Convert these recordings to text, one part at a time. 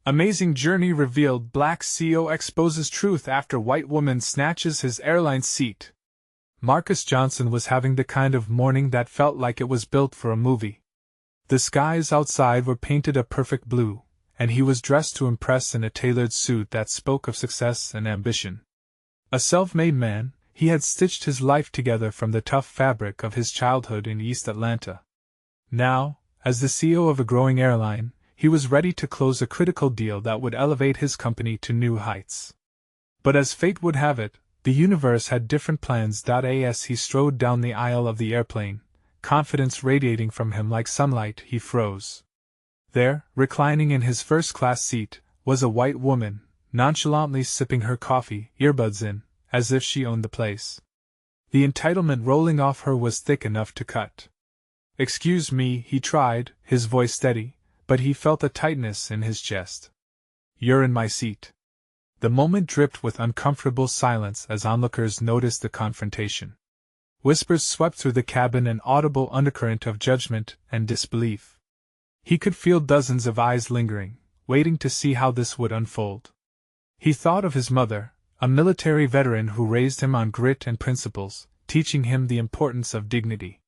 Amazing journey revealed: Black CEO exposes truth after white woman snatches his airline seat. Marcus Johnson was having the kind of morning that felt like it was built for a movie. The skies outside were painted a perfect blue, and he was dressed to impress in a tailored suit that spoke of success and ambition. A self-made man, he had stitched his life together from the tough fabric of his childhood in East Atlanta. Now, as the CEO of a growing airline, he was ready to close a critical deal that would elevate his company to new heights. But as fate would have it, the universe had different plans. As he strode down the aisle of the airplane, confidence radiating from him like sunlight, he froze. There, reclining in his first-class seat, was a white woman, nonchalantly sipping her coffee, earbuds in, as if she owned the place. The entitlement rolling off her was thick enough to cut. "Excuse me," he tried, his voice steady, but he felt a tightness in his chest. "You're in my seat." The moment dripped with uncomfortable silence as onlookers noticed the confrontation. Whispers swept through the cabin, an audible undercurrent of judgment and disbelief. He could feel dozens of eyes lingering, waiting to see how this would unfold. He thought of his mother, a military veteran who raised him on grit and principles, teaching him the importance of dignity.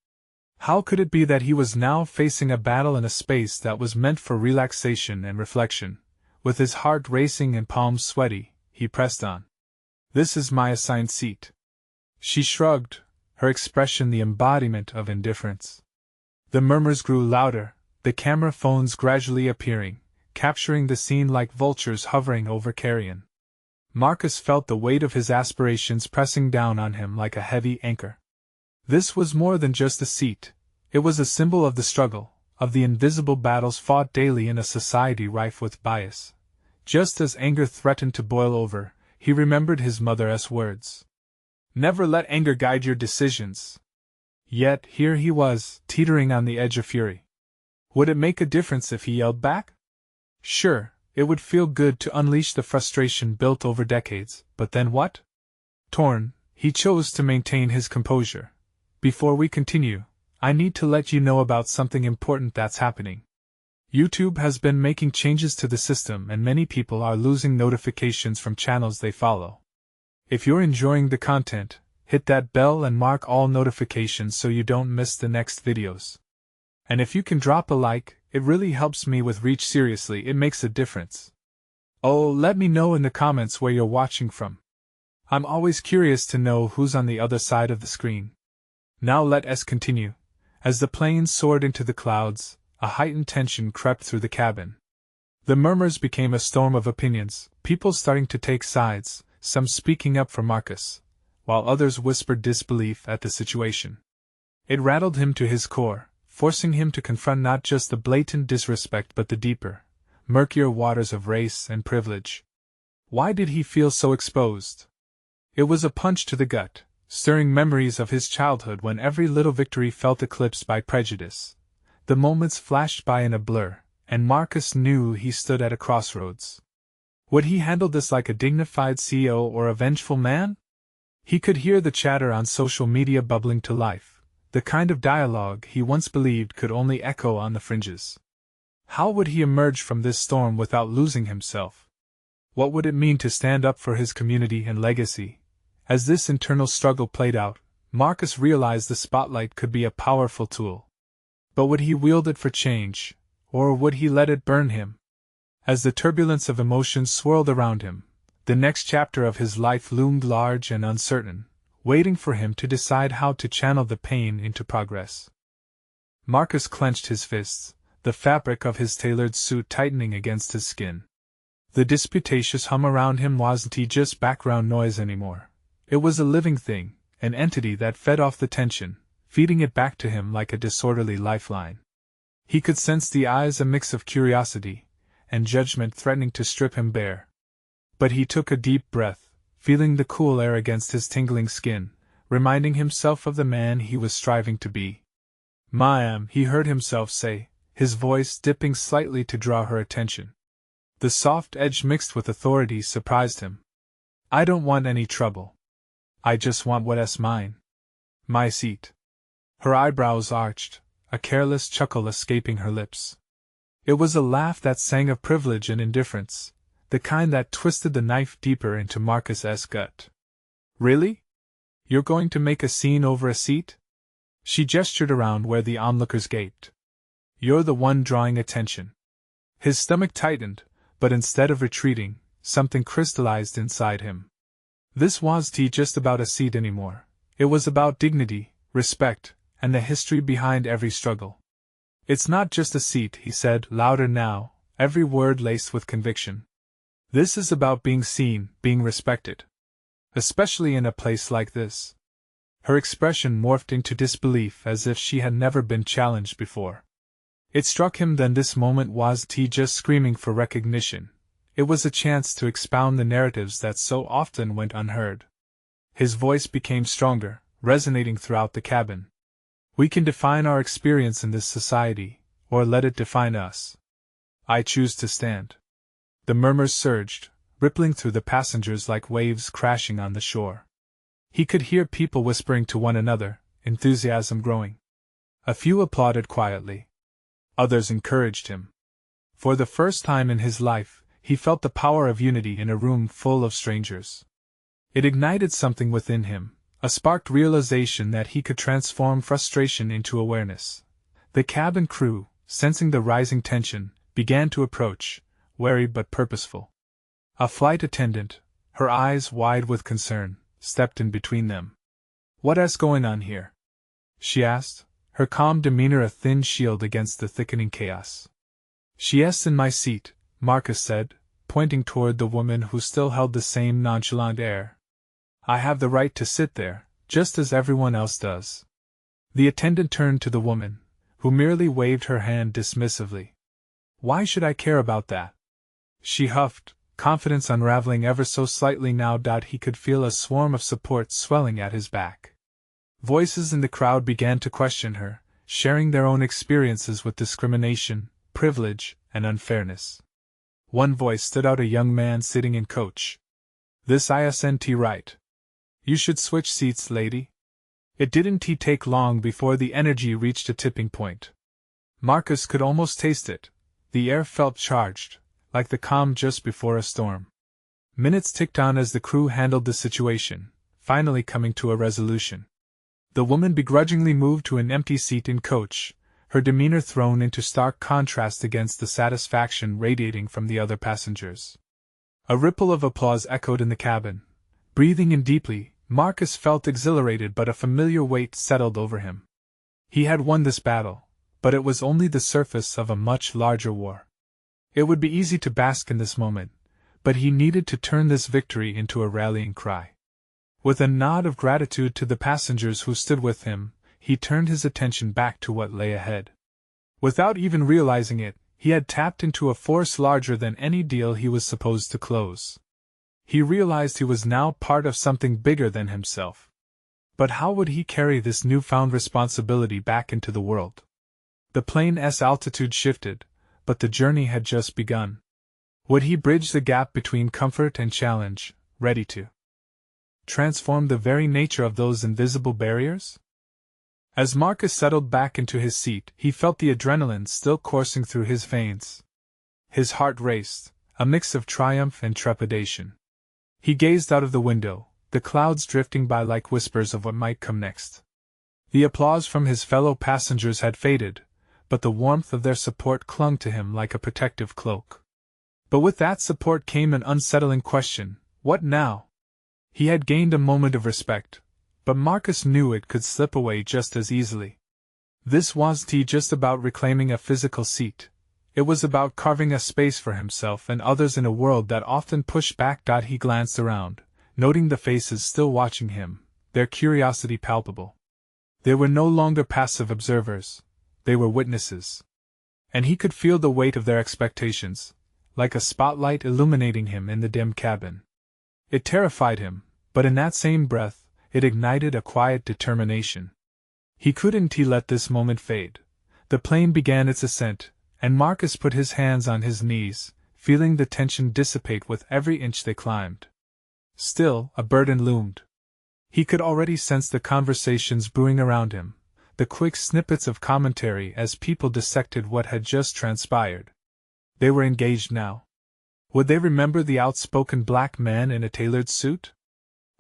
How could it be that he was now facing a battle in a space that was meant for relaxation and reflection? With his heart racing and palms sweaty, he pressed on. "This is my assigned seat." She shrugged, her expression the embodiment of indifference. The murmurs grew louder, the camera phones gradually appearing, capturing the scene like vultures hovering over carrion. Marcus felt the weight of his aspirations pressing down on him like a heavy anchor. This was more than just a seat, it was a symbol of the struggle, of the invisible battles fought daily in a society rife with bias. Just as anger threatened to boil over, he remembered his mother's words. "Never let anger guide your decisions." Yet here he was, teetering on the edge of fury. Would it make a difference if he yelled back? Sure, it would feel good to unleash the frustration built over decades, but then what? Torn, he chose to maintain his composure. "Before we continue, I need to let you know about something important that's happening. YouTube has been making changes to the system and many people are losing notifications from channels they follow. If you're enjoying the content, hit that bell and mark all notifications so you don't miss the next videos. And if you can drop a like, it really helps me with reach. Seriously, it makes a difference. Oh, let me know in the comments where you're watching from. I'm always curious to know who's on the other side of the screen." Now let us continue. As the plane soared into the clouds, a heightened tension crept through the cabin. The murmurs became a storm of opinions, people starting to take sides, some speaking up for Marcus, while others whispered disbelief at the situation. It rattled him to his core, forcing him to confront not just the blatant disrespect but the deeper, murkier waters of race and privilege. Why did he feel so exposed? It was a punch to the gut, stirring memories of his childhood when every little victory felt eclipsed by prejudice. The moments flashed by in a blur, and Marcus knew he stood at a crossroads. Would he handle this like a dignified CEO or a vengeful man? He could hear the chatter on social media bubbling to life, the kind of dialogue he once believed could only echo on the fringes. How would he emerge from this storm without losing himself? What would it mean to stand up for his community and legacy? As this internal struggle played out, Marcus realized the spotlight could be a powerful tool. But would he wield it for change, or would he let it burn him? As the turbulence of emotions swirled around him, the next chapter of his life loomed large and uncertain, waiting for him to decide how to channel the pain into progress. Marcus clenched his fists, the fabric of his tailored suit tightening against his skin. The disputatious hum around him wasn't just background noise anymore. It was a living thing, an entity that fed off the tension, feeding it back to him like a disorderly lifeline. He could sense the eyes, a mix of curiosity and judgment threatening to strip him bare. But he took a deep breath, feeling the cool air against his tingling skin, reminding himself of the man he was striving to be. "Ma'am," he heard himself say, his voice dipping slightly to draw her attention. The soft edge mixed with authority surprised him. "I don't want any trouble. I just want what's mine. My seat." Her eyebrows arched, a careless chuckle escaping her lips. It was a laugh that sang of privilege and indifference, the kind that twisted the knife deeper into Marcus's gut. Really? You're going to make a scene over a seat? She gestured around where the onlookers gaped. You're the one drawing attention. His stomach tightened, but instead of retreating, something crystallized inside him. This wasn't just about a seat anymore. It was about dignity, respect, and the history behind every struggle. It's not just a seat, he said, louder now, every word laced with conviction. This is about being seen, being respected. Especially in a place like this. Her expression morphed into disbelief as if she had never been challenged before. It struck him then this moment wasn't just screaming for recognition. It was a chance to expound the narratives that so often went unheard. His voice became stronger, resonating throughout the cabin. We can define our experience in this society, or let it define us. I choose to stand. The murmurs surged, rippling through the passengers like waves crashing on the shore. He could hear people whispering to one another, enthusiasm growing. A few applauded quietly. Others encouraged him. For the first time in his life, he felt the power of unity in a room full of strangers. It ignited something within him, a sparked realization that he could transform frustration into awareness. The cabin crew, sensing the rising tension, began to approach, wary but purposeful. A flight attendant, her eyes wide with concern, stepped in between them. "What's going on here?" she asked, her calm demeanor a thin shield against the thickening chaos. "She's in my seat," Marcus said, pointing toward the woman who still held the same nonchalant air. "I have the right to sit there, just as everyone else does." The attendant turned to the woman, who merely waved her hand dismissively. "Why should I care about that?" she huffed, confidence unraveling ever so slightly now. He could feel a swarm of support swelling at his back. Voices in the crowd began to question her, sharing their own experiences with discrimination, privilege, and unfairness. One voice stood out, a young man sitting in coach. "This isn't right. You should switch seats, lady." It didn't take long before the energy reached a tipping point. Marcus could almost taste it. The air felt charged, like the calm just before a storm. Minutes ticked on as the crew handled the situation, finally coming to a resolution. The woman begrudgingly moved to an empty seat in coach, her demeanor thrown into stark contrast against the satisfaction radiating from the other passengers. A ripple of applause echoed in the cabin. Breathing in deeply, Marcus felt exhilarated, but a familiar weight settled over him. He had won this battle, but it was only the surface of a much larger war. It would be easy to bask in this moment, but he needed to turn this victory into a rallying cry. With a nod of gratitude to the passengers who stood with him, he turned his attention back to what lay ahead. Without even realizing it, he had tapped into a force larger than any deal he was supposed to close. He realized he was now part of something bigger than himself. But how would he carry this newfound responsibility back into the world? The plane's altitude shifted, but the journey had just begun. Would he bridge the gap between comfort and challenge, ready to transform the very nature of those invisible barriers? As Marcus settled back into his seat, he felt the adrenaline still coursing through his veins. His heart raced, a mix of triumph and trepidation. He gazed out of the window, the clouds drifting by like whispers of what might come next. The applause from his fellow passengers had faded, but the warmth of their support clung to him like a protective cloak. But with that support came an unsettling question: what now? He had gained a moment of respect, but Marcus knew it could slip away just as easily. This wasn't just about reclaiming a physical seat. It was about carving a space for himself and others in a world that often pushed back. He glanced around, noting the faces still watching him, their curiosity palpable. They were no longer passive observers, they were witnesses. And he could feel the weight of their expectations, like a spotlight illuminating him in the dim cabin. It terrified him, but in that same breath, it ignited a quiet determination. He couldn't let this moment fade. The plane began its ascent, and Marcus put his hands on his knees, feeling the tension dissipate with every inch they climbed. Still, a burden loomed. He could already sense the conversations brewing around him, the quick snippets of commentary as people dissected what had just transpired, They were engaged now. Would they remember the outspoken black man in a tailored suit?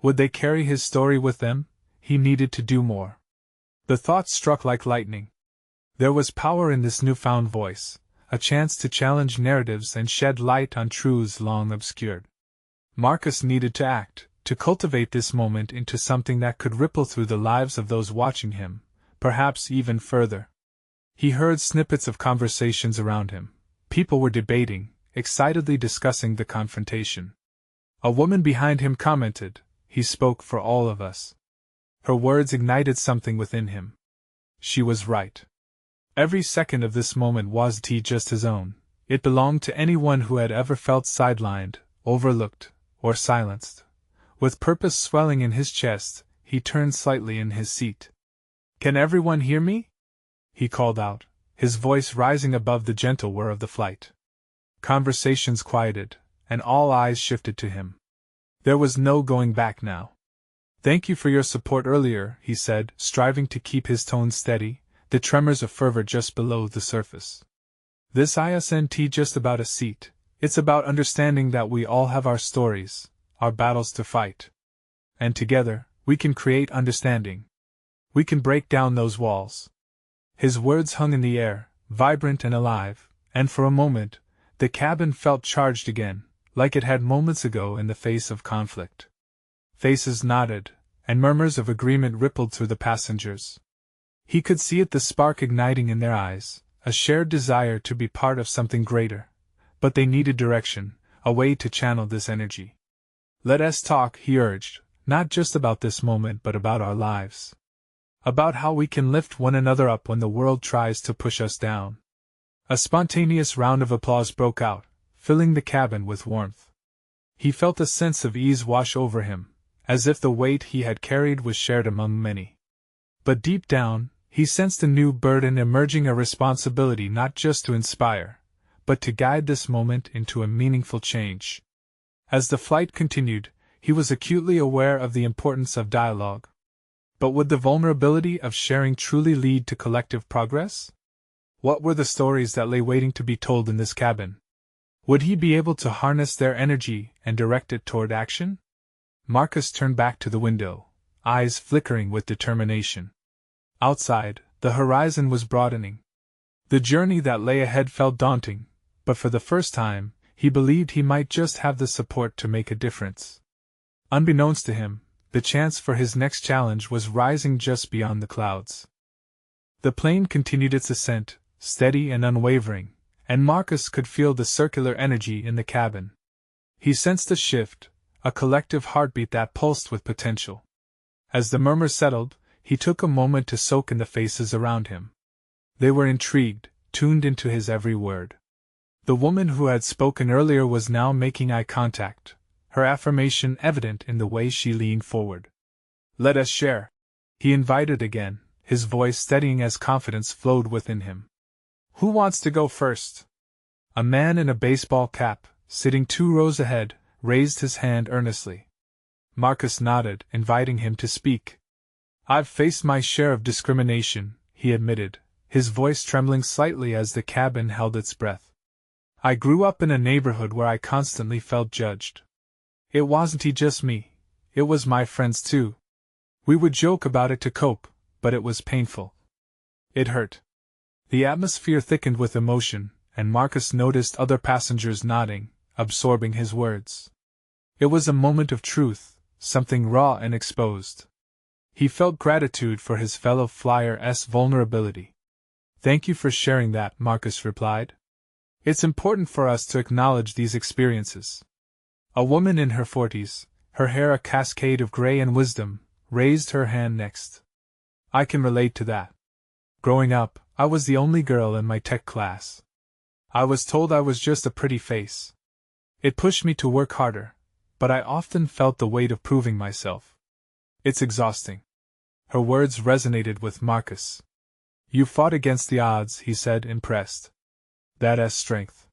Would they carry his story with them? He needed to do more. The thought struck like lightning. There was power in this newfound voice, a chance to challenge narratives and shed light on truths long obscured. Marcus needed to act, to cultivate this moment into something that could ripple through the lives of those watching him, perhaps even further. He heard snippets of conversations around him. People were debating, excitedly discussing the confrontation. A woman behind him commented, "He spoke for all of us." Her words ignited something within him. She was right. Every second of this moment wasn't just his own. It belonged to anyone who had ever felt sidelined, overlooked, or silenced. With purpose swelling in his chest, he turned slightly in his seat. "Can everyone hear me?" he called out, his voice rising above the gentle whir of the flight. Conversations quieted, and all eyes shifted to him. There was no going back now. "Thank you for your support earlier," he said, striving to keep his tone steady, the tremors of fervor just below the surface. "This isn't just about a seat, it's about understanding that we all have our stories, our battles to fight. And together, we can create understanding. We can break down those walls." His words hung in the air, vibrant and alive, and for a moment, the cabin felt charged again, like it had moments ago in the face of conflict. Faces nodded, and murmurs of agreement rippled through the passengers. He could see it, the spark igniting in their eyes, a shared desire to be part of something greater. But they needed direction, a way to channel this energy. "Let us talk," he urged, "not just about this moment but about our lives. About how we can lift one another up when the world tries to push us down." A spontaneous round of applause broke out, filling the cabin with warmth. He felt a sense of ease wash over him, as if the weight he had carried was shared among many. But deep down, he sensed a new burden emerging, a responsibility not just to inspire, but to guide this moment into a meaningful change. As the flight continued, he was acutely aware of the importance of dialogue. But would the vulnerability of sharing truly lead to collective progress? What were the stories that lay waiting to be told in this cabin? Would he be able to harness their energy and direct it toward action? Marcus turned back to the window, eyes flickering with determination. Outside, the horizon was broadening. The journey that lay ahead felt daunting, but for the first time, he believed he might just have the support to make a difference. Unbeknownst to him, the chance for his next challenge was rising just beyond the clouds. The plane continued its ascent, steady and unwavering, and Marcus could feel the circular energy in the cabin. He sensed a shift, a collective heartbeat that pulsed with potential. As the murmur settled, he took a moment to soak in the faces around him. They were intrigued, tuned into his every word. The woman who had spoken earlier was now making eye contact, her affirmation evident in the way she leaned forward. "Let us share," he invited again, his voice steadying as confidence flowed within him. "Who wants to go first?" A man in a baseball cap, sitting 2 rows ahead, raised his hand earnestly. Marcus nodded, inviting him to speak. "I've faced my share of discrimination," he admitted, his voice trembling slightly as the cabin held its breath. "I grew up in a neighborhood where I constantly felt judged. It wasn't just me, it was my friends too. We would joke about it to cope, but it was painful. It hurt." The atmosphere thickened with emotion, and Marcus noticed other passengers nodding, absorbing his words. It was a moment of truth, something raw and exposed. He felt gratitude for his fellow flyer's vulnerability. "Thank you for sharing that," Marcus replied. "It's important for us to acknowledge these experiences." A woman in her 40s, her hair a cascade of gray and wisdom, raised her hand next. "I can relate to that. Growing up, I was the only girl in my tech class. I was told I was just a pretty face. It pushed me to work harder, but I often felt the weight of proving myself. It's exhausting." Her words resonated with Marcus. "You fought against the odds," he said, impressed. "That's strength.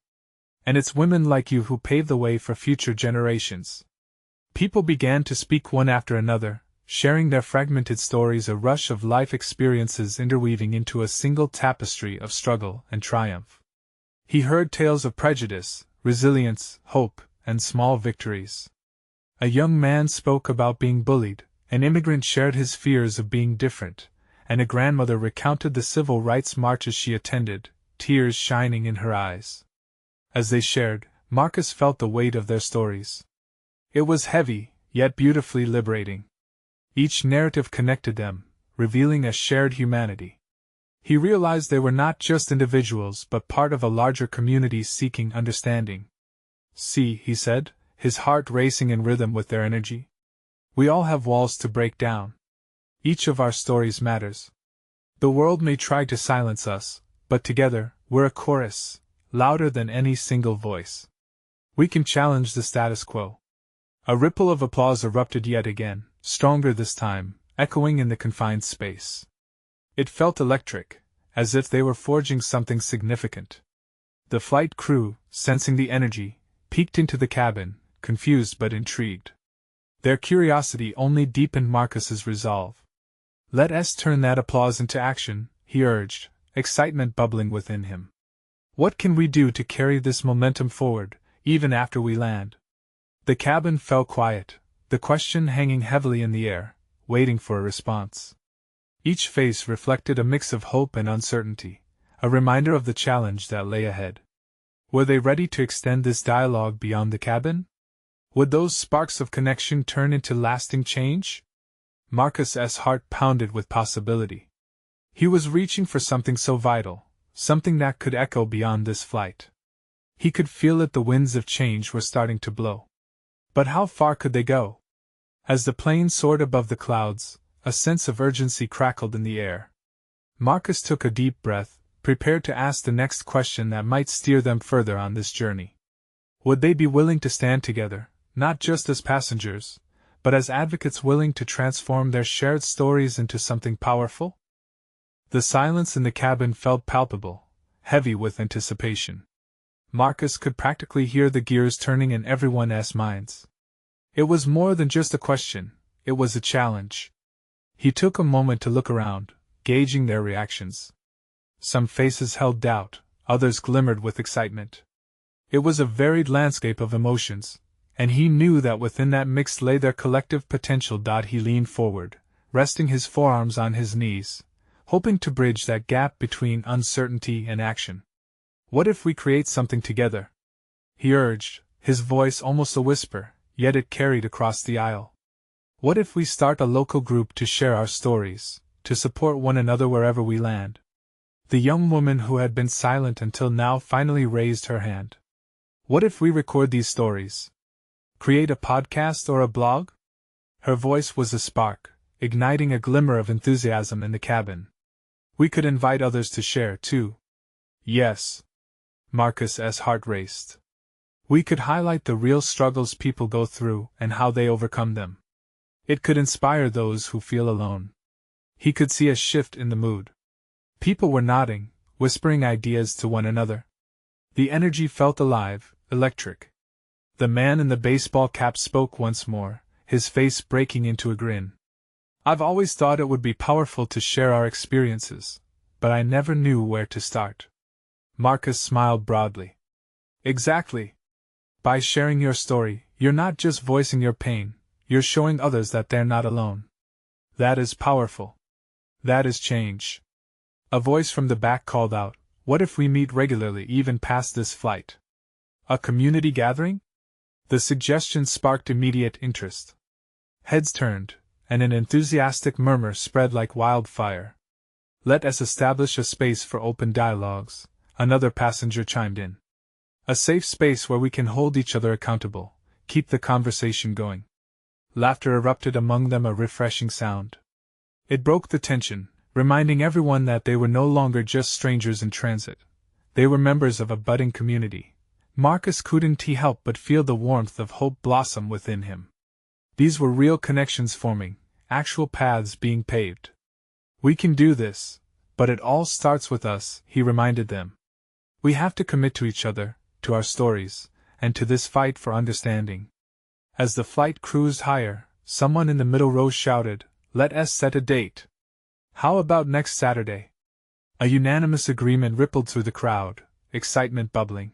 And it's women like you who pave the way for future generations." People began to speak one after another, sharing their fragmented stories, a rush of life experiences interweaving into a single tapestry of struggle and triumph. He heard tales of prejudice, resilience, hope, and small victories. A young man spoke about being bullied, an immigrant shared his fears of being different, and a grandmother recounted the civil rights marches she attended, tears shining in her eyes. As they shared, Marcus felt the weight of their stories. It was heavy, yet beautifully liberating. Each narrative connected them, revealing a shared humanity. He realized they were not just individuals but part of a larger community seeking understanding. "See," he said, his heart racing in rhythm with their energy. "We all have walls to break down. Each of our stories matters. The world may try to silence us, but together, we're a chorus, louder than any single voice. We can challenge the status quo." A ripple of applause erupted yet again, stronger this time, echoing in the confined space. It felt electric, as if they were forging something significant. The flight crew, sensing the energy, peeked into the cabin, confused but intrigued. Their curiosity only deepened Marcus's resolve. "Let us turn that applause into action," he urged, excitement bubbling within him. "What can we do to carry this momentum forward, even after we land?" The cabin fell quiet, the question hanging heavily in the air, waiting for a response. Each face reflected a mix of hope and uncertainty, a reminder of the challenge that lay ahead. Were they ready to extend this dialogue beyond the cabin? Would those sparks of connection turn into lasting change? Marcus's heart pounded with possibility. He was reaching for something so vital, something that could echo beyond this flight. He could feel that the winds of change were starting to blow. But how far could they go? As the plane soared above the clouds, a sense of urgency crackled in the air. Marcus took a deep breath, prepared to ask the next question that might steer them further on this journey. Would they be willing to stand together, not just as passengers, but as advocates willing to transform their shared stories into something powerful? The silence in the cabin felt palpable, heavy with anticipation. Marcus could practically hear the gears turning in everyone's minds. It was more than just a question, it was a challenge. He took a moment to look around, gauging their reactions. Some faces held doubt, others glimmered with excitement. It was a varied landscape of emotions, and he knew that within that mix lay their collective potential. He leaned forward, resting his forearms on his knees, hoping to bridge that gap between uncertainty and action. "What if we create something together?" he urged, his voice almost a whisper, yet it carried across the aisle. "What if we start a local group to share our stories, to support one another wherever we land?" The young woman who had been silent until now finally raised her hand. "What if we record these stories? Create a podcast or a blog?" Her voice was a spark, igniting a glimmer of enthusiasm in the cabin. "We could invite others to share, too." "Yes." Marcus's heart raced. "We could highlight the real struggles people go through and how they overcome them. It could inspire those who feel alone." He could see a shift in the mood. People were nodding, whispering ideas to one another. The energy felt alive, electric. The man in the baseball cap spoke once more, his face breaking into a grin. "I've always thought it would be powerful to share our experiences, but I never knew where to start." Marcus smiled broadly. "Exactly. By sharing your story, you're not just voicing your pain, you're showing others that they're not alone. That is powerful. That is change." A voice from the back called out, "What if we meet regularly even past this flight? A community gathering?" The suggestion sparked immediate interest. Heads turned, and an enthusiastic murmur spread like wildfire. "Let us establish a space for open dialogues," another passenger chimed in. "A safe space where we can hold each other accountable, keep the conversation going." Laughter erupted among them, a refreshing sound. It broke the tension, reminding everyone that they were no longer just strangers in transit. They were members of a budding community. Marcus couldn't help but feel the warmth of hope blossom within him. These were real connections forming, actual paths being paved. "We can do this, but it all starts with us," he reminded them. "We have to commit to each other, to our stories, and to this fight for understanding." As the flight cruised higher, someone in the middle row shouted, "Let us set a date. How about next Saturday?" A unanimous agreement rippled through the crowd, excitement bubbling.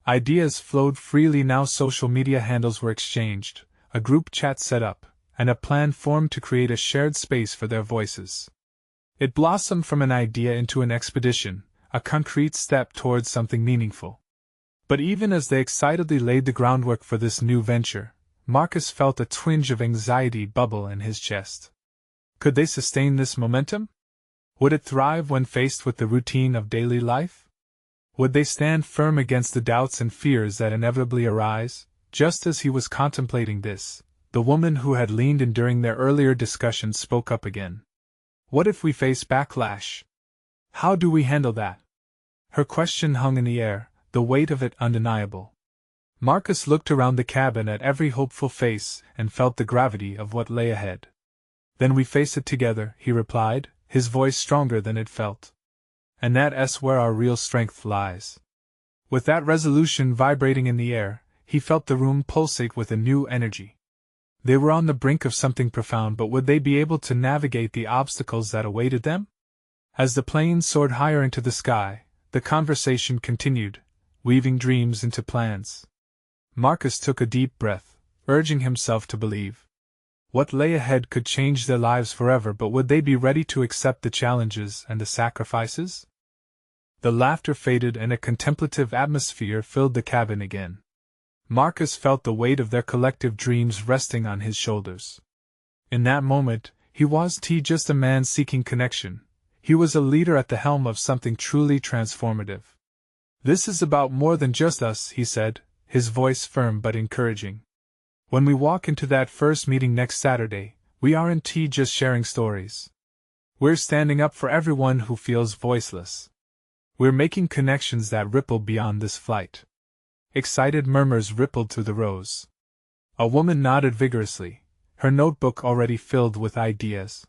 Ideas flowed freely now. Social media handles were exchanged, a group chat set up, and a plan formed to create a shared space for their voices. It blossomed from an idea into an expedition, a concrete step towards something meaningful. But even as they excitedly laid the groundwork for this new venture, Marcus felt a twinge of anxiety bubble in his chest. Could they sustain this momentum? Would it thrive when faced with the routine of daily life? Would they stand firm against the doubts and fears that inevitably arise? Just as he was contemplating this, the woman who had leaned in during their earlier discussion spoke up again. What if we face backlash? How do we handle that? Her question hung in the air, the weight of it undeniable. Marcus looked around the cabin at every hopeful face and felt the gravity of what lay ahead. Then we face it together, he replied, his voice stronger than it felt. And that's where our real strength lies. With that resolution vibrating in the air, he felt the room pulsate with a new energy. They were on the brink of something profound, but would they be able to navigate the obstacles that awaited them? As the plane soared higher into the sky, the conversation continued, weaving dreams into plans. Marcus took a deep breath, urging himself to believe. What lay ahead could change their lives forever, but would they be ready to accept the challenges and the sacrifices? The laughter faded and a contemplative atmosphere filled the cabin again. Marcus felt the weight of their collective dreams resting on his shoulders. In that moment, he wasn't just a man seeking connection, he was a leader at the helm of something truly transformative. This is about more than just us, he said, his voice firm but encouraging. When we walk into that first meeting next Saturday, we aren't just sharing stories. We're standing up for everyone who feels voiceless. We're making connections that ripple beyond this flight. Excited murmurs rippled through the rows. A woman nodded vigorously, her notebook already filled with ideas.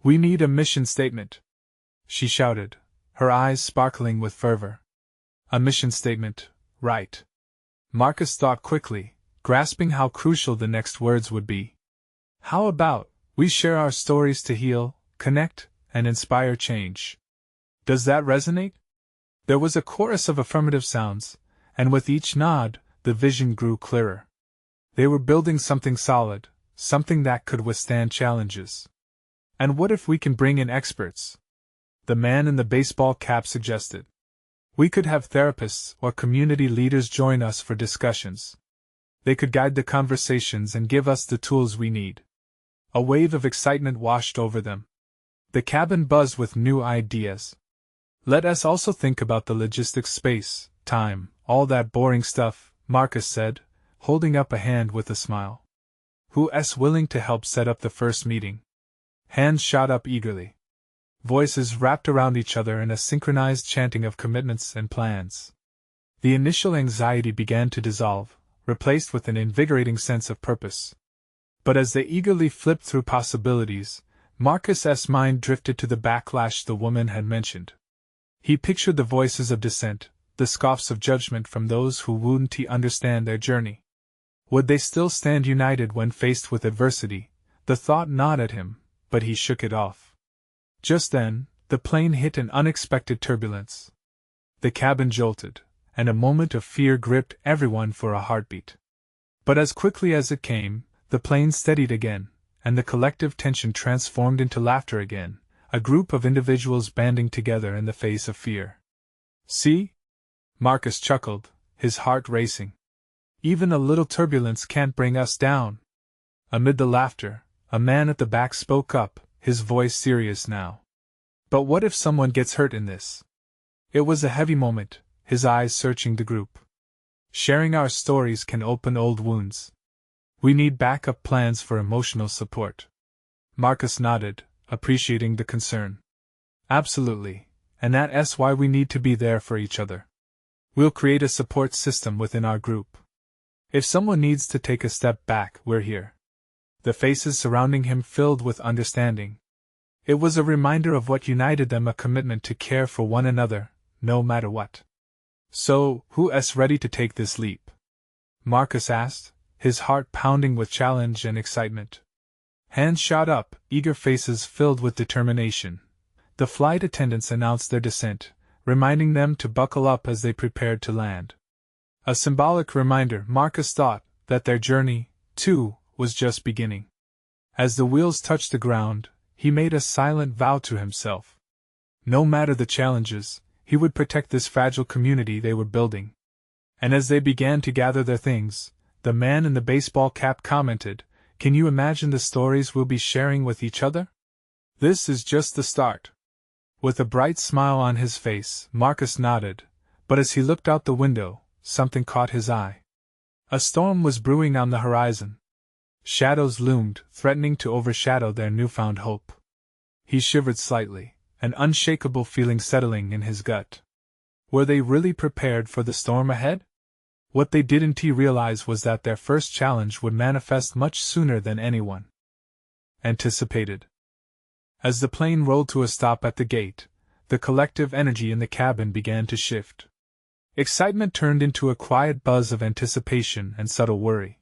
We need a mission statement, she shouted, her eyes sparkling with fervor. A mission statement, right. Marcus thought quickly, grasping how crucial the next words would be. How about, we share our stories to heal, connect, and inspire change? Does that resonate? There was a chorus of affirmative sounds, and with each nod, the vision grew clearer. They were building something solid, something that could withstand challenges. And what if we can bring in experts? The man in the baseball cap suggested. We could have therapists or community leaders join us for discussions. They could guide the conversations and give us the tools we need. A wave of excitement washed over them. The cabin buzzed with new ideas. Let us also think about the logistics, space, time, all that boring stuff, Marcus said, holding up a hand with a smile. Who's willing to help set up the first meeting? Hands shot up eagerly. Voices wrapped around each other in a synchronized chanting of commitments and plans. The initial anxiety began to dissolve, replaced with an invigorating sense of purpose. But as they eagerly flipped through possibilities, Marcus's mind drifted to the backlash the woman had mentioned. He pictured the voices of dissent, the scoffs of judgment from those who wouldn't understand their journey. Would they still stand united when faced with adversity? The thought gnawed at him, but he shook it off. Just then, the plane hit an unexpected turbulence. The cabin jolted, and a moment of fear gripped everyone for a heartbeat. But as quickly as it came, the plane steadied again, and the collective tension transformed into laughter again, a group of individuals banding together in the face of fear. See? Marcus chuckled, his heart racing. Even a little turbulence can't bring us down. Amid the laughter, a man at the back spoke up, his voice serious now. But what if someone gets hurt in this? It was a heavy moment, his eyes searching the group. Sharing our stories can open old wounds. We need backup plans for emotional support. Marcus nodded, appreciating the concern. Absolutely, and that's why we need to be there for each other. We'll create a support system within our group. If someone needs to take a step back, we're here. The faces surrounding him filled with understanding. It was a reminder of what united them, a commitment to care for one another, no matter what. So, who's ready to take this leap? Marcus asked, his heart pounding with challenge and excitement. Hands shot up, eager faces filled with determination. The flight attendants announced their descent, reminding them to buckle up as they prepared to land. A symbolic reminder, Marcus thought, that their journey, too, was just beginning. As the wheels touched the ground, he made a silent vow to himself. No matter the challenges, he would protect this fragile community they were building. And as they began to gather their things, the man in the baseball cap commented, "Can you imagine the stories we'll be sharing with each other? This is just the start." With a bright smile on his face, Marcus nodded, but as he looked out the window, something caught his eye. A storm was brewing on the horizon. Shadows loomed, threatening to overshadow their newfound hope. He shivered slightly, an unshakable feeling settling in his gut. Were they really prepared for the storm ahead? What they didn't realize was that their first challenge would manifest much sooner than anyone anticipated. As the plane rolled to a stop at the gate, the collective energy in the cabin began to shift. Excitement turned into a quiet buzz of anticipation and subtle worry.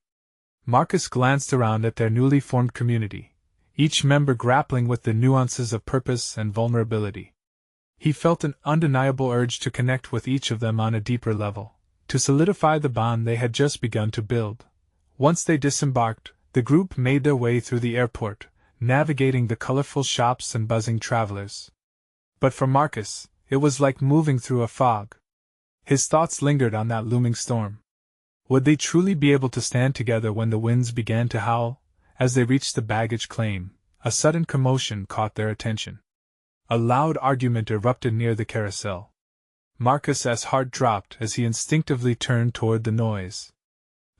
Marcus glanced around at their newly formed community, each member grappling with the nuances of purpose and vulnerability. He felt an undeniable urge to connect with each of them on a deeper level, to solidify the bond they had just begun to build. Once they disembarked, the group made their way through the airport, navigating the colorful shops and buzzing travelers. But for Marcus, it was like moving through a fog. His thoughts lingered on that looming storm. Would they truly be able to stand together when the winds began to howl? As they reached the baggage claim, a sudden commotion caught their attention. A loud argument erupted near the carousel. Marcus's heart dropped as he instinctively turned toward the noise.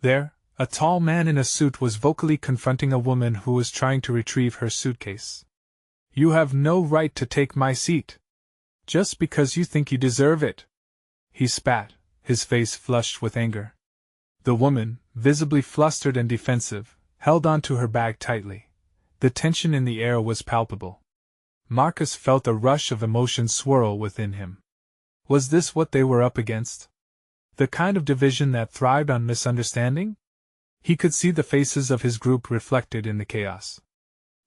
There, a tall man in a suit was vocally confronting a woman who was trying to retrieve her suitcase. "You have no right to take my seat. Just because you think you deserve it," he spat, his face flushed with anger. The woman, visibly flustered and defensive, held onto her bag tightly. The tension in the air was palpable. Marcus felt a rush of emotion swirl within him. Was this what they were up against? The kind of division that thrived on misunderstanding? He could see the faces of his group reflected in the chaos.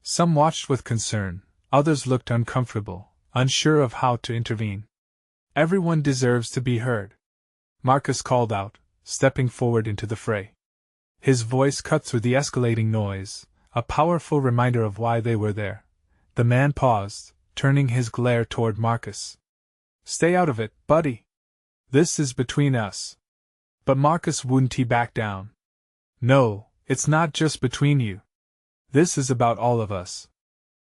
Some watched with concern, others looked uncomfortable, unsure of how to intervene. "Everyone deserves to be heard," Marcus called out, stepping forward into the fray. His voice cut through the escalating noise, a powerful reminder of why they were there. The man paused, turning his glare toward Marcus. "Stay out of it, buddy. This is between us." But Marcus wouldn't back down. "No, it's not just between you. This is about all of us.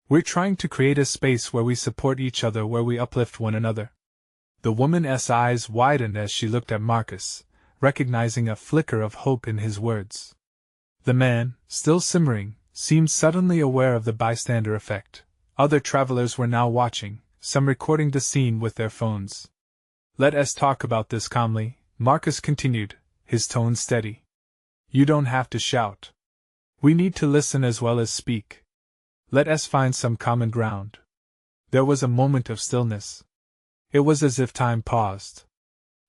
We're trying to create a space where we support each other, where we uplift one another." The woman's eyes widened as she looked at Marcus, recognizing a flicker of hope in his words. The man, still simmering, seemed suddenly aware of the bystander effect. Other travelers were now watching, some recording the scene with their phones. "Let us talk about this calmly," Marcus continued, his tone steady. "You don't have to shout. We need to listen as well as speak. Let us find some common ground." There was a moment of stillness. It was as if time paused.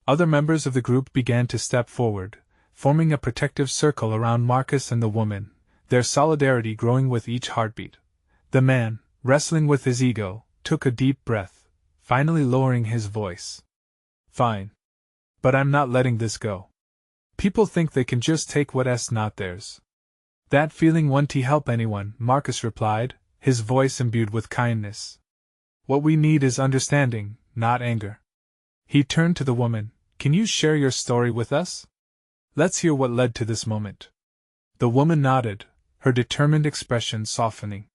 Other members of the group began to step forward, forming a protective circle around Marcus and the woman, their solidarity growing with each heartbeat. The man, wrestling with his ego, took a deep breath, finally lowering his voice. "Fine. But I'm not letting this go. People think they can just take what's not theirs." "That feeling won't help anyone," Marcus replied, his voice imbued with kindness. "What we need is understanding, not anger." He turned to the woman. "Can you share your story with us? Let's hear what led to this moment." The woman nodded, her determined expression softening.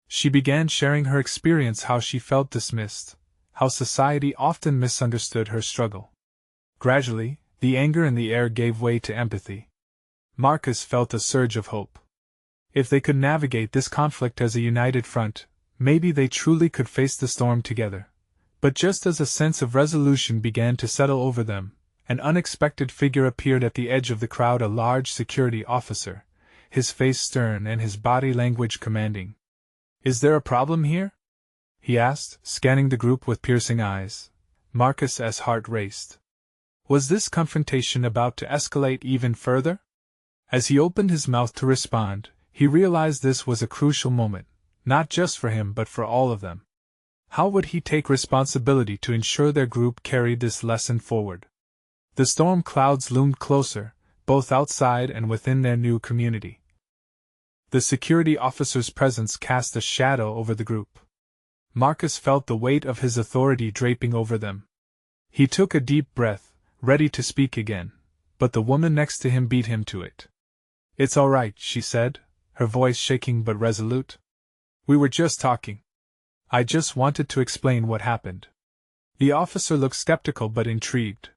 She began sharing her experience, how she felt dismissed, how society often misunderstood her struggle. Gradually, the anger in the air gave way to empathy. Marcus felt a surge of hope. If they could navigate this conflict as a united front, maybe they truly could face the storm together. But just as a sense of resolution began to settle over them, an unexpected figure appeared at the edge of the crowd, a large security officer, his face stern and his body language commanding. "Is there a problem here?" he asked, scanning the group with piercing eyes. Marcus's heart raced. Was this confrontation about to escalate even further? As he opened his mouth to respond, he realized this was a crucial moment, not just for him but for all of them. How would he take responsibility to ensure their group carried this lesson forward? The storm clouds loomed closer, both outside and within their new community. The security officer's presence cast a shadow over the group. Marcus felt the weight of his authority draping over them. He took a deep breath, ready to speak again, but the woman next to him beat him to it. "It's all right," she said, her voice shaking but resolute. "We were just talking. I just wanted to explain what happened." The officer looked skeptical but intrigued.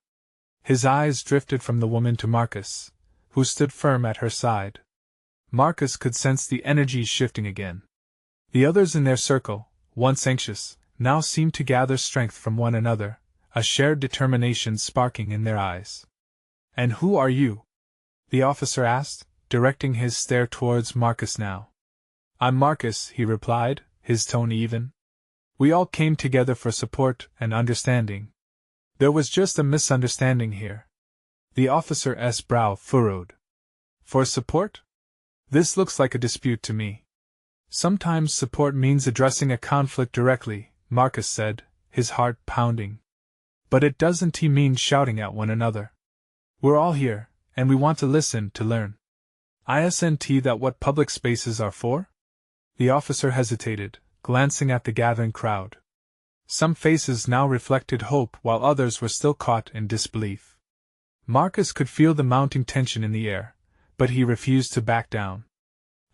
His eyes drifted from the woman to Marcus, who stood firm at her side. Marcus could sense the energies shifting again. The others in their circle, once anxious, now seemed to gather strength from one another, a shared determination sparking in their eyes. "And who are you?" the officer asked, directing his stare towards Marcus now. "I'm Marcus," he replied, his tone even. "We all came together for support and understanding. There was just a misunderstanding here." The officer's brow furrowed. "For support? This looks like a dispute to me." "Sometimes support means addressing a conflict directly," Marcus said, his heart pounding. "But it doesn't mean shouting at one another. We're all here, and we want to listen, to learn. Isn't that what public spaces are for?" The officer hesitated, glancing at the gathering crowd. Some faces now reflected hope while others were still caught in disbelief. Marcus could feel the mounting tension in the air, but he refused to back down.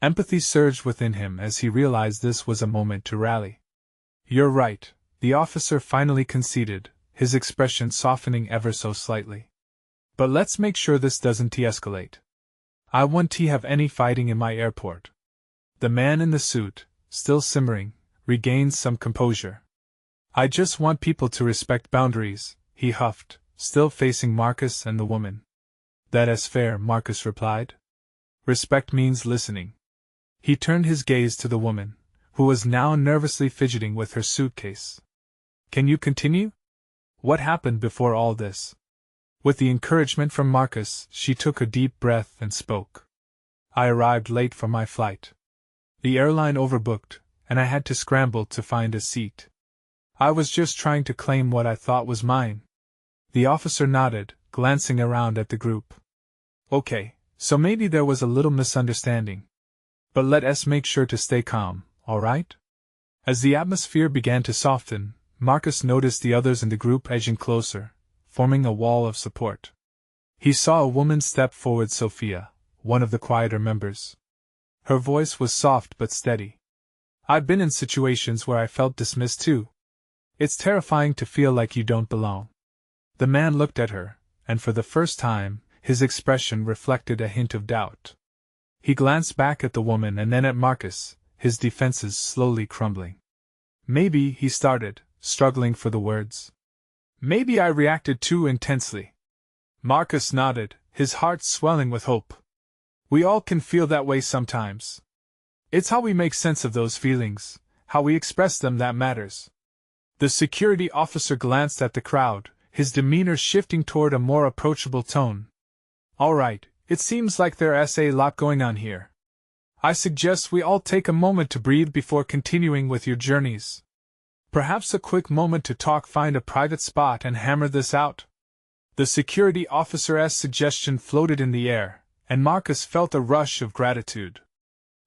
Empathy surged within him as he realized this was a moment to rally. "You're right," the officer finally conceded, his expression softening ever so slightly. "But let's make sure this doesn't de-escalate. I won't have any fighting in my airport." The man in the suit, still simmering, regained some composure. "I just want people to respect boundaries," he huffed, still facing Marcus and the woman. "That's fair," Marcus replied. "Respect means listening." He turned his gaze to the woman, who was now nervously fidgeting with her suitcase. "Can you continue? What happened before all this?" With the encouragement from Marcus, she took a deep breath and spoke. "I arrived late for my flight. The airline overbooked, and I had to scramble to find a seat. I was just trying to claim what I thought was mine." The officer nodded, glancing around at the group. "Okay, so maybe there was a little misunderstanding. But let us make sure to stay calm, all right?" As the atmosphere began to soften, Marcus noticed the others in the group edging closer, forming a wall of support. He saw a woman step forward, Sophia, one of the quieter members. Her voice was soft but steady. "I've been in situations where I felt dismissed too. It's terrifying to feel like you don't belong." The man looked at her, and for the first time, his expression reflected a hint of doubt. He glanced back at the woman and then at Marcus, his defenses slowly crumbling. "Maybe," he started, struggling for the words. "Maybe I reacted too intensely." Marcus nodded, his heart swelling with hope. "We all can feel that way sometimes. It's how we make sense of those feelings, how we express them that matters." The security officer glanced at the crowd, his demeanor shifting toward a more approachable tone. "All right, it seems like there's a lot going on here. I suggest we all take a moment to breathe before continuing with your journeys. Perhaps a quick moment to talk, find a private spot and hammer this out." The security officer's suggestion floated in the air, and Marcus felt a rush of gratitude.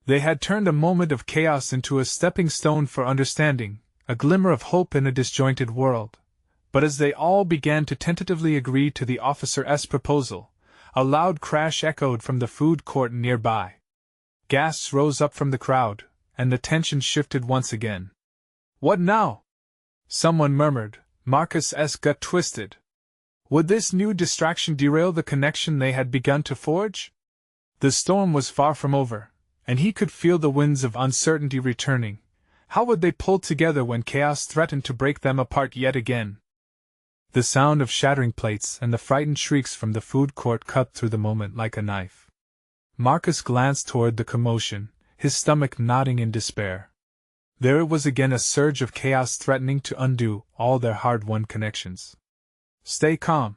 They had turned a moment of chaos into a stepping stone for understanding, a glimmer of hope in a disjointed world. But as they all began to tentatively agree to the officer's proposal, a loud crash echoed from the food court nearby. Gasps rose up from the crowd, and the tension shifted once again. "What now?" someone murmured. Marcus's gut twisted. Would this new distraction derail the connection they had begun to forge? The storm was far from over, and he could feel the winds of uncertainty returning. How would they pull together when chaos threatened to break them apart yet again? The sound of shattering plates and the frightened shrieks from the food court cut through the moment like a knife. Marcus glanced toward the commotion, his stomach knotting in despair. There it was again, a surge of chaos threatening to undo all their hard-won connections. "Stay calm,"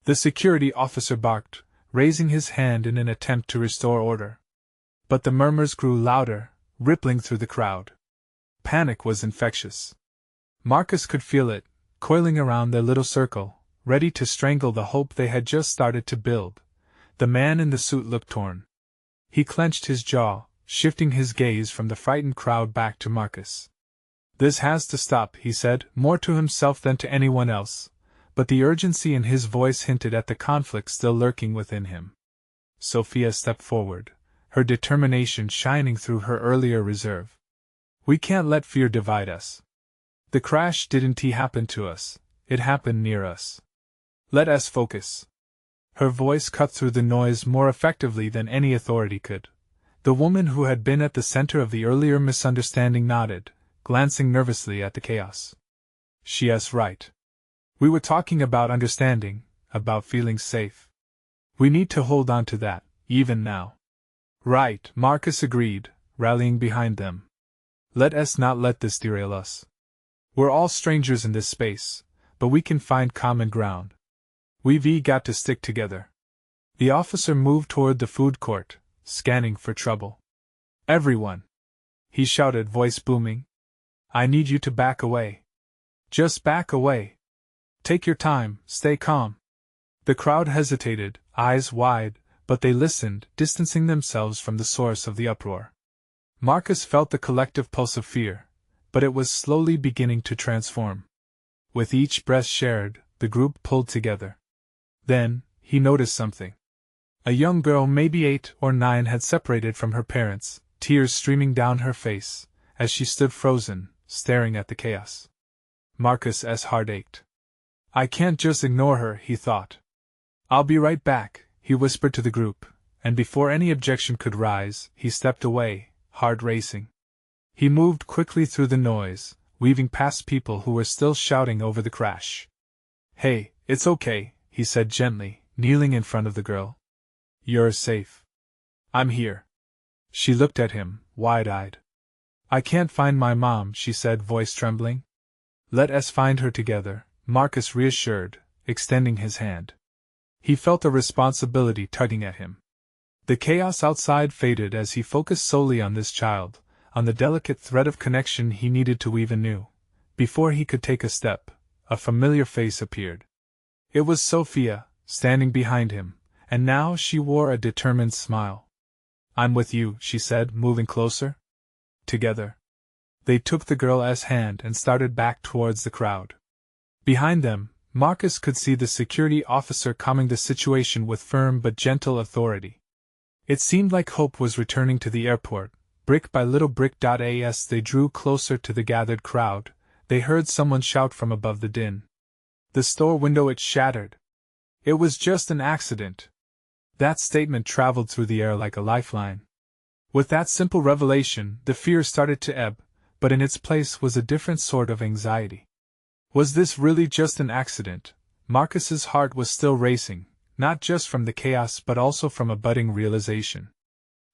the security officer barked, raising his hand in an attempt to restore order. But the murmurs grew louder, rippling through the crowd. Panic was infectious. Marcus could feel it, coiling around their little circle, ready to strangle the hope they had just started to build. The man in the suit looked torn. He clenched his jaw, shifting his gaze from the frightened crowd back to Marcus. "This has to stop," he said, more to himself than to anyone else, but the urgency in his voice hinted at the conflict still lurking within him. Sophia stepped forward, her determination shining through her earlier reserve. "We can't let fear divide us. The crash didn't happen to us, it happened near us. Let us focus." Her voice cut through the noise more effectively than any authority could. The woman who had been at the center of the earlier misunderstanding nodded, glancing nervously at the chaos. "She's right. We were talking about understanding, about feeling safe. We need to hold on to that, even now." "Right," Marcus agreed, rallying behind them. "Let us not let this derail us. We're all strangers in this space, but we can find common ground. We've got to stick together." The officer moved toward the food court, scanning for trouble. "Everyone!" he shouted, voice booming. "I need you to back away. Just back away. Take your time, stay calm." The crowd hesitated, eyes wide, but they listened, distancing themselves from the source of the uproar. Marcus felt the collective pulse of fear, but it was slowly beginning to transform. With each breath shared, the group pulled together. Then, he noticed something. A young girl, maybe 8 or 9, had separated from her parents, tears streaming down her face, as she stood frozen, staring at the chaos. Marcus's heart ached. "I can't just ignore her," he thought. "I'll be right back," he whispered to the group, and before any objection could rise, he stepped away, heart racing. He moved quickly through the noise, weaving past people who were still shouting over the crash. "Hey, it's okay," he said gently, kneeling in front of the girl. "You're safe. I'm here." She looked at him, wide-eyed. "I can't find my mom," she said, voice trembling. "Let us find her together," Marcus reassured, extending his hand. He felt a responsibility tugging at him. The chaos outside faded as he focused solely on this child, on the delicate thread of connection he needed to weave anew. Before he could take a step, a familiar face appeared. It was Sophia, standing behind him, and now she wore a determined smile. "I'm with you," she said, moving closer. Together, they took the girl's hand and started back towards the crowd. Behind them, Marcus could see the security officer calming the situation with firm but gentle authority. It seemed like hope was returning to the airport. Brick by little brick. As they drew closer to the gathered crowd, they heard someone shout from above the din. "The store window, it shattered. It was just an accident." That statement traveled through the air like a lifeline. With that simple revelation, the fear started to ebb, but in its place was a different sort of anxiety. Was this really just an accident? Marcus's heart was still racing, not just from the chaos but also from a budding realization.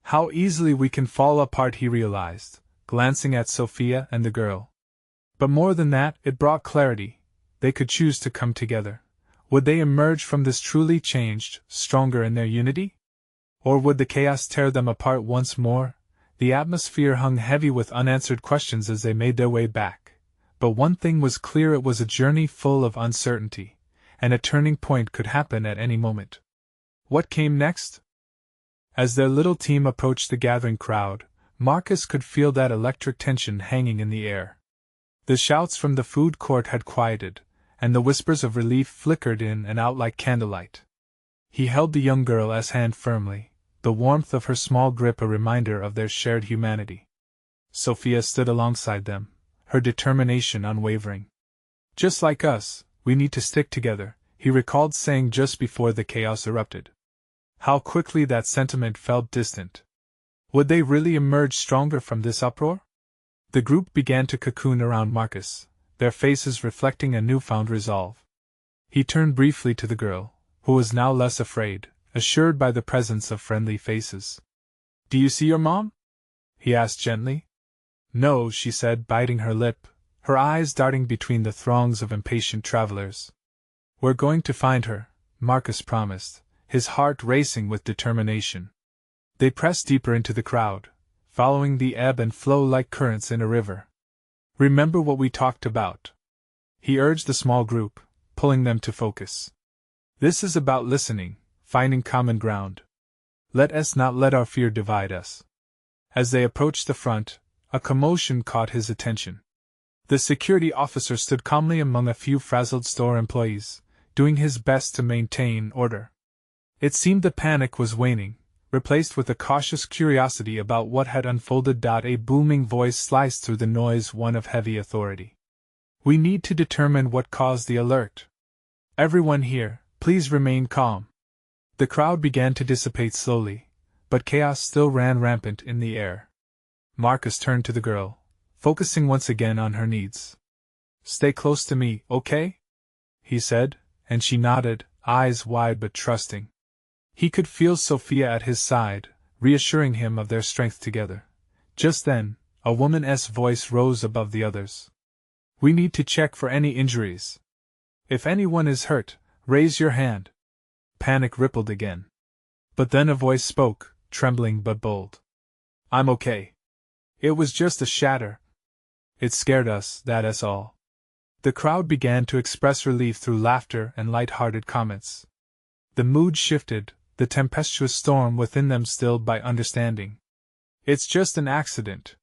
How easily we can fall apart, he realized, glancing at Sophia and the girl. But more than that, it brought clarity. They could choose to come together. Would they emerge from this truly changed, stronger in their unity? Or would the chaos tear them apart once more? The atmosphere hung heavy with unanswered questions as they made their way back. But one thing was clear: it was a journey full of uncertainty, and a turning point could happen at any moment. What came next? As their little team approached the gathering crowd, Marcus could feel that electric tension hanging in the air. The shouts from the food court had quieted, and the whispers of relief flickered in and out like candlelight. He held the young girl's hand firmly, the warmth of her small grip a reminder of their shared humanity. Sophia stood alongside them, her determination unwavering. "Just like us, we need to stick together," he recalled saying just before the chaos erupted. How quickly that sentiment felt distant. Would they really emerge stronger from this uproar? The group began to cocoon around Marcus, their faces reflecting a newfound resolve. He turned briefly to the girl, who was now less afraid, assured by the presence of friendly faces. "Do you see your mom?" he asked gently. "No," she said, biting her lip, her eyes darting between the throngs of impatient travelers. "We're going to find her," Marcus promised, his heart racing with determination. They pressed deeper into the crowd, following the ebb and flow like currents in a river. "Remember what we talked about," he urged the small group, pulling them to focus. This is about listening, finding common ground. Let us not let our fear divide us. As they approached the front, a commotion caught his attention. The security officer stood calmly among a few frazzled store employees, doing his best to maintain order. It seemed the panic was waning, replaced with a cautious curiosity about what had unfolded. A booming voice sliced through the noise, one of heavy authority. We need to determine what caused the alert. Everyone here, please remain calm. The crowd began to dissipate slowly, but chaos still ran rampant in the air. Marcus turned to the girl, focusing once again on her needs. Stay close to me, okay? He said, and she nodded, eyes wide but trusting. He could feel Sophia at his side, reassuring him of their strength together. Just then, a woman's voice rose above the others. We need to check for any injuries. If anyone is hurt, raise your hand. Panic rippled again. But then a voice spoke, trembling but bold. I'm okay. It was just a shatter. It scared us, that's all. The crowd began to express relief through laughter and light-hearted comments. The mood shifted, the tempestuous storm within them stilled by understanding. It's just an accident.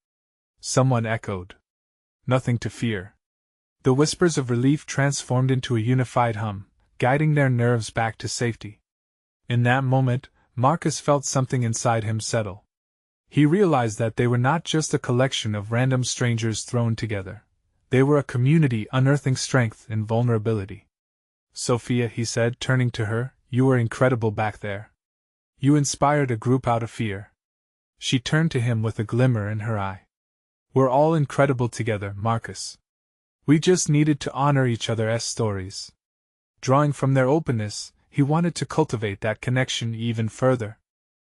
Someone echoed. Nothing to fear. The whispers of relief transformed into a unified hum, guiding their nerves back to safety. In that moment, Marcus felt something inside him settle. He realized that they were not just a collection of random strangers thrown together. They were a community unearthing strength in vulnerability. Sophia, he said, turning to her, you were incredible back there. You inspired a group out of fear. She turned to him with a glimmer in her eye. We're all incredible together, Marcus. We just needed to honor each other's stories. Drawing from their openness, he wanted to cultivate that connection even further.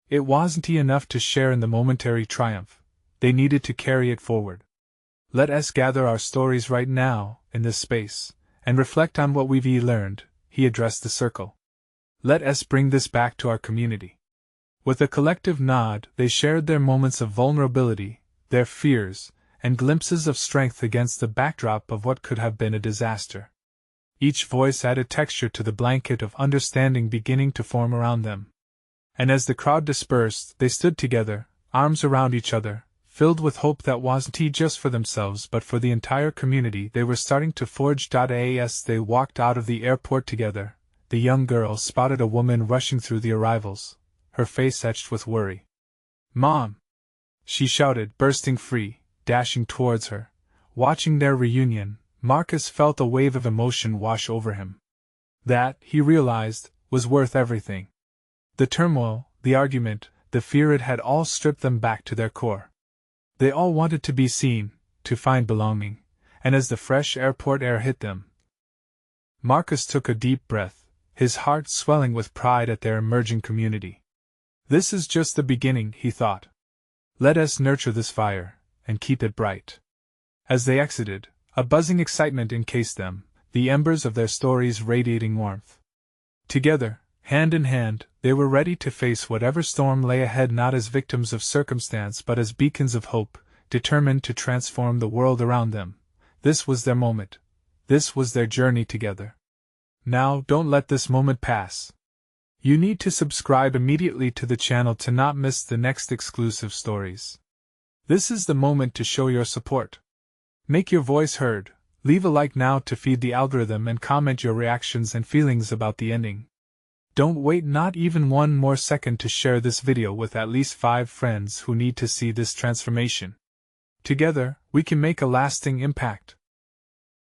It wasn't enough to share in the momentary triumph, they needed to carry it forward. Let us gather our stories right now, in this space, and reflect on what we've learned, he addressed the circle. Let us bring this back to our community. With a collective nod, they shared their moments of vulnerability, their fears, and glimpses of strength against the backdrop of what could have been a disaster. Each voice added texture to the blanket of understanding beginning to form around them. And as the crowd dispersed, they stood together, arms around each other, filled with hope that wasn't just for themselves but for the entire community they were starting to forge. As they walked out of the airport together, the young girl spotted a woman rushing through the arrivals, her face etched with worry. Mom! She shouted, bursting free, dashing towards her. Watching their reunion, Marcus felt a wave of emotion wash over him. That, he realized, was worth everything. The turmoil, the argument, the fear, it had all stripped them back to their core. They all wanted to be seen, to find belonging, and as the fresh airport air hit them, Marcus took a deep breath, his heart swelling with pride at their emerging community. This is just the beginning, he thought. Let us nurture this fire, and keep it bright. As they exited, a buzzing excitement encased them, the embers of their stories radiating warmth. Together, hand in hand, they were ready to face whatever storm lay ahead, not as victims of circumstance but as beacons of hope, determined to transform the world around them. This was their moment. This was their journey together. Now, don't let this moment pass. You need to subscribe immediately to the channel to not miss the next exclusive stories. This is the moment to show your support. Make your voice heard, leave a like now to feed the algorithm, and comment your reactions and feelings about the ending. Don't wait not even one more second to share this video with at least 5 friends who need to see this transformation. Together, we can make a lasting impact.